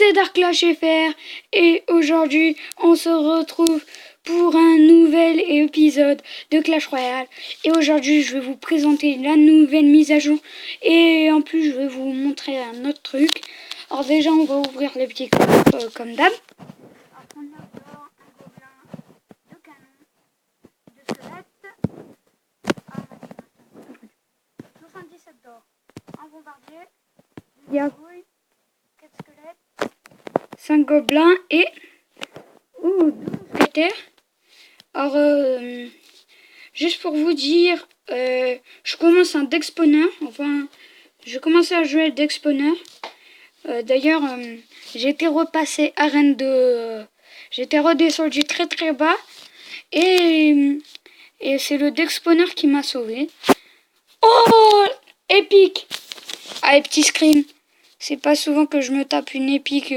c'est Darklash FR et aujourd'hui on se retrouve pour un nouvel épisode de Clash Royale. Et aujourd'hui je vais vous présenter la nouvelle mise à jour et en plus je vais vous montrer un autre truc. Alors déjà on va ouvrir les petits coffres comme d'hab. Alors on a d'abord un gobelin, deux canons, deux squelettes, 77 d'or, un bombardier, une gargouille, 4 squelettes, 5 gobelins et 2 mousquetaires. Alors, juste pour vous dire, je commence un deck spawner. Enfin, je commençais à jouer deck spawner. D'ailleurs, j'ai été repassé arène de... j'étais redescendu très très bas. Et c'est le deck spawner qui m'a sauvé. Oh, épique! Ah, et petit screen. C'est pas souvent que je me tape une épique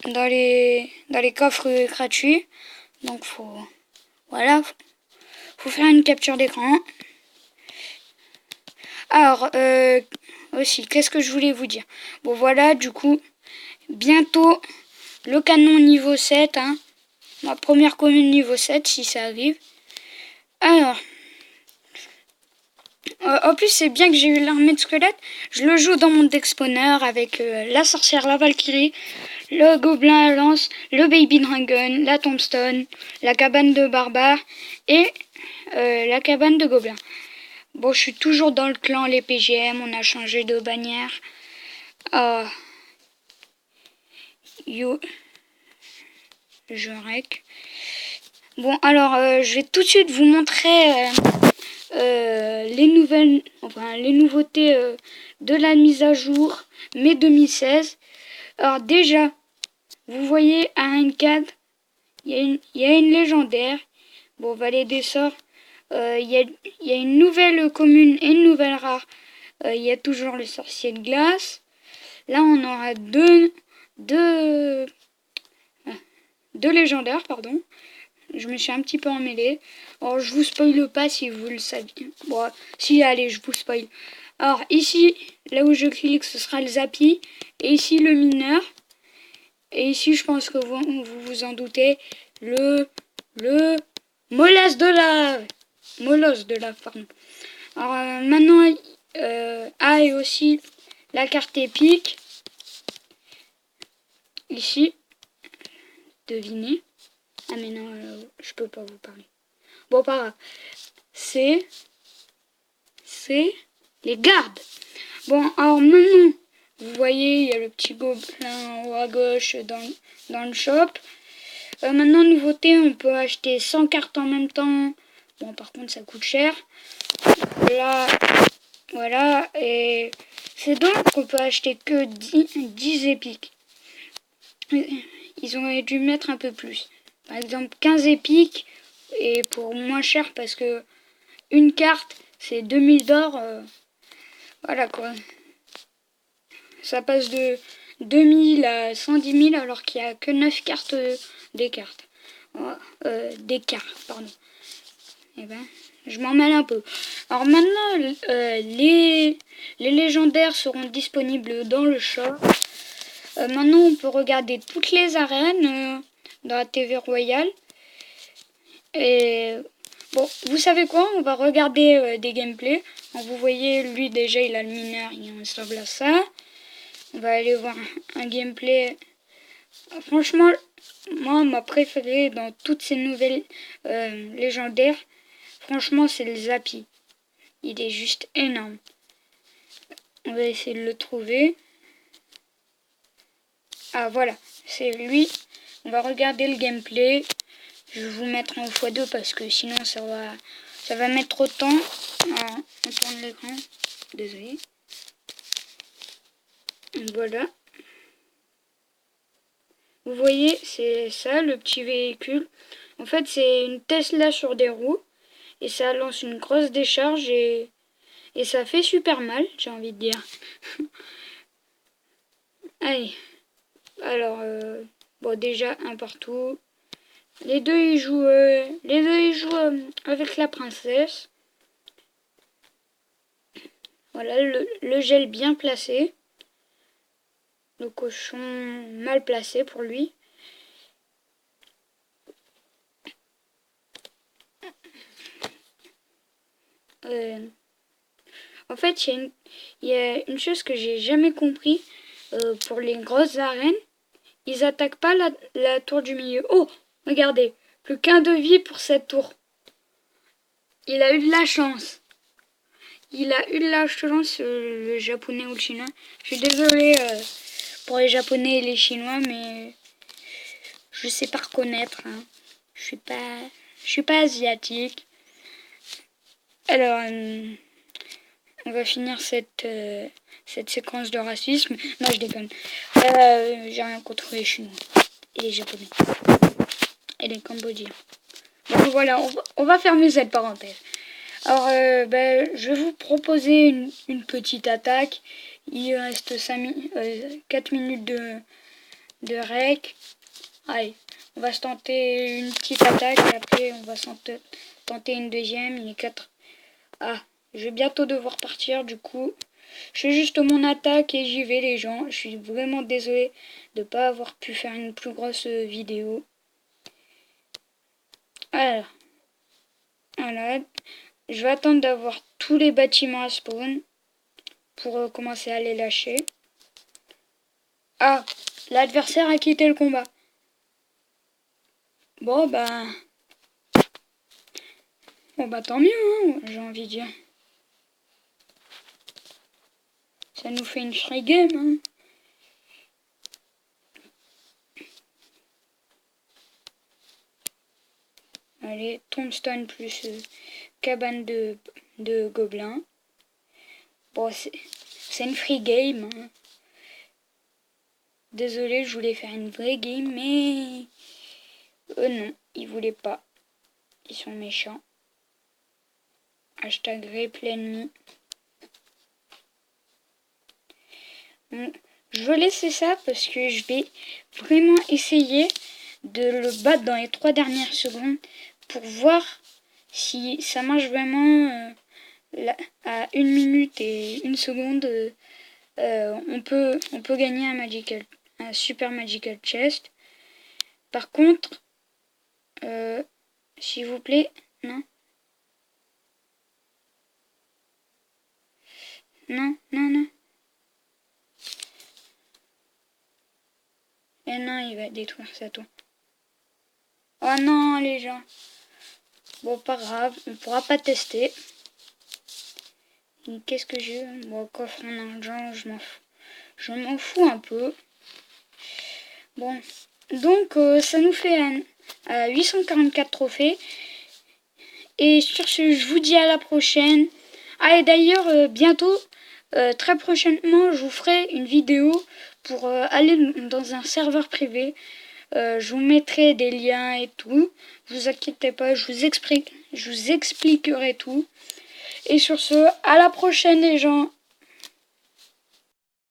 dans les coffres gratuits. Donc voilà, faut faire une capture d'écran. Alors aussi, qu'est-ce que je voulais vous dire? Bon voilà, du coup, bientôt le canon niveau 7, hein, ma première commune niveau 7 si ça arrive. Alors, en plus c'est bien que j'ai eu l'armée de squelettes. Je le joue dans mon deck spawner avec la sorcière, la Valkyrie, le gobelin à lance, le baby dragon, la tombstone, la cabane de barbare et la cabane de gobelins. Bon, je suis toujours dans le clan les PGM, on a changé de bannière. Yo, je rec. Bon, alors je vais tout de suite vous montrer les nouveautés de la mise à jour mai 2016. Alors déjà, vous voyez à un cadre, il y a une légendaire. Bon, vallée des sorts. Il y a une nouvelle commune et une nouvelle rare. Il y a toujours le sorcier de glace. Là, on aura deux légendaires, pardon. Je me suis un petit peu emmêlée. Alors, je vous spoile pas si vous le saviez. Bon, si, allez, je vous spoil. Alors, ici, là où je clique, ce sera le Zappy. Et ici, le mineur. Et ici, je pense que vous vous en doutez, le molasse de lave. Molosse de lave, pardon. Alors, maintenant, et aussi la carte épique. Ici, devinez. Ah mais non, je peux pas vous parler. Bon, pas grave. C'est les gardes. Bon, alors maintenant, vous voyez, il y a le petit gobelin en haut à gauche dans le shop. Maintenant, nouveauté, on peut acheter 100 cartes en même temps. Bon, par contre, ça coûte cher. Là, voilà. Et c'est donc qu'on peut acheter que 10 épiques. Ils ont dû mettre un peu plus. Par exemple, 15 épiques. Et pour moins cher, parce que une carte, c'est 2000 d'or. Voilà quoi. Ça passe de 2000 à 110 000 alors qu'il n'y a que 9 cartes des cartes. Des cartes, pardon. Eh ben, je m'en mêle un peu. Alors maintenant, les légendaires seront disponibles dans le shop. Maintenant, on peut regarder toutes les arènes dans la TV Royale. Et bon, vous savez quoi? On va regarder des gameplays. Alors, vous voyez, lui déjà, il a le mineur, il ressemble à ça. On va aller voir un gameplay. Franchement, moi, ma préférée dans toutes ces nouvelles légendaires, franchement, c'est le Zappy. Il est juste énorme. On va essayer de le trouver. Ah, voilà, c'est lui. On va regarder le gameplay. Je vais vous mettre en x2 parce que sinon, ça va mettre trop de temps. Alors, on tourne l'écran. Désolé. Voilà. Vous voyez, c'est ça, le petit véhicule. En fait, c'est une Tesla sur des roues. Et ça lance une grosse décharge et ça fait super mal, j'ai envie de dire. Allez. Alors, bon, déjà, un partout. Les deux, ils jouent avec la princesse. Voilà, le gel bien placé. le cochon mal placé pour lui. En fait, il y a une chose que j'ai jamais compris pour les grosses arènes. Ils attaquent pas la tour du milieu. Oh, regardez, plus qu'un de vie pour cette tour. Il a eu de la chance. Il a eu de la chance, le japonais ou le chinois. Je suis désolée pour les japonais et les chinois, mais je sais pas reconnaître. Hein. Je suis pas asiatique. Alors, on va finir cette séquence de racisme. Non, je déconne. J'ai rien contre les chinois et les japonais et les cambodgiens. Donc voilà, on va fermer cette parenthèse. Alors, je vais vous proposer une petite attaque. Il reste 4 minutes de rec. Allez, on va se tenter une petite attaque et après on va tenter une deuxième. Il est 4. Ah, je vais bientôt devoir partir du coup. Je fais juste mon attaque et j'y vais les gens. Je suis vraiment désolé de ne pas avoir pu faire une plus grosse vidéo. Alors, voilà. Je vais attendre d'avoir tous les bâtiments à spawn pour commencer à les lâcher. Ah, l'adversaire a quitté le combat. Bon bah tant mieux, hein, j'ai envie de dire. Ça nous fait une free game. Hein. Allez, tombstone plus cabane de gobelins. Bon, c'est une free game. Hein. Désolé, je voulais faire une vraie game, mais non, ils voulaient pas. Ils sont méchants. Hashtag #replayennemi. Bon, je veux laisser ça parce que je vais vraiment essayer de le battre dans les 3 dernières secondes pour voir si ça marche vraiment à 1 minute et 1 seconde. On peut gagner un super magical chest. Par contre, s'il vous plaît, non. Non. Et non, il va détruire sa tour. Oh non, les gens. Bon, pas grave, on pourra pas tester. Qu'est-ce que j'ai? Bon, coffre en argent, je m'en fous. Je m'en fous un peu. Bon, donc ça nous fait 844 trophées. Et sur ce, je vous dis à la prochaine. Ah, et d'ailleurs, bientôt, très prochainement, je vous ferai une vidéo pour aller dans un serveur privé. Je vous mettrai des liens et tout. Vous inquiétez pas, je vous expliquerai tout. Et sur ce, à la prochaine les gens.